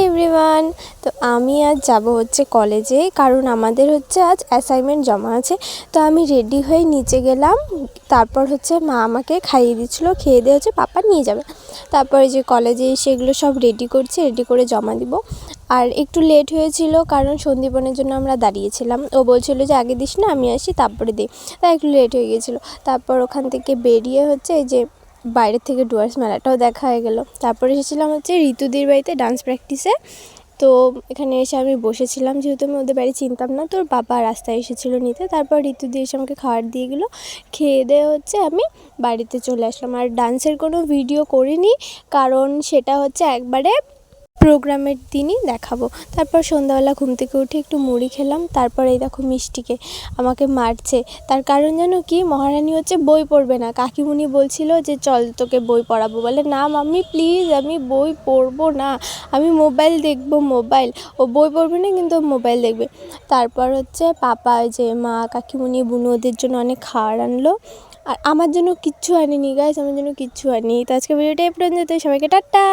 Everyone. তো আমি আজ যাব হচ্ছে কলেজে, কারণ আমাদের হচ্ছে আজ অ্যাসাইনমেন্ট জমা আছে। তো আমি রেডি হয়ে নিচে গেলাম, তারপর হচ্ছে মা আমাকে খাইয়ে দিচ্ছিলো, খেয়ে দিয়ে হচ্ছে পাপা নিয়ে যাবে। তারপরে যে কলেজে এসে এগুলো সব রেডি করছি, রেডি করে জমা দিব। আর একটু লেট হয়েছিল কারণ সন্দীপনের জন্য আমরা দাঁড়িয়েছিলাম। ও বলছিল যে আগে দিস না, আমি আসি তারপরে দিই, তাই একটু লেট হয়ে গেছিলো। তারপর ওখান থেকে বেরিয়ে হচ্ছে এই যে বাইরের থেকে ডুয়ার্স মেলাটাও দেখা হয়ে গেল। তারপরে এসেছিলাম হচ্ছে ঋতুদির বাড়িতে ডান্স প্র্যাকটিসে। তো এখানে এসে আমি বসেছিলাম, যেহেতু আমি ওদের বাড়ি চিনতাম না, তোর বাবা রাস্তায় এসেছিলো নিতে। তারপর ঋতুদি এসে আমাকে খাবার দিয়ে গেলো, খেয়ে দিয়ে হচ্ছে আমি বাড়িতে চলে আসলাম। আর ডান্সের কোনো ভিডিও করিনি, কারণ সেটা হচ্ছে একবারে প্রোগ্রামের দিনই দেখাবো। তারপর সন্ধ্যাবেলা ঘুম থেকে উঠে একটু মুড়ি খেলাম। তারপর এই দেখো মিষ্টিকে আমাকে মারছে, তার কারণ জানো কি, মহারানী হচ্ছে বই পড়বে না। কাকিমুনি বলছিল যে চল তোকে বই পড়াবো, বলে না মাম্মি প্লিজ, আমি বই পড়বো না, আমি মোবাইল দেখবো। মোবাইল, ও বই পড়বে না কিন্তু মোবাইল দেখবে। তারপর হচ্ছে পাপা, যে মা, কাকিমুনি, বুনু ওদের জন্য অনেক খাবার আনলো, আর আমার জন্য কিচ্ছু আনেনি গাইস, আমার জন্য কিচ্ছু আনেনি। তো আজকে ভিডিওটা এই পর্যন্ত, সবাইকে টাটা।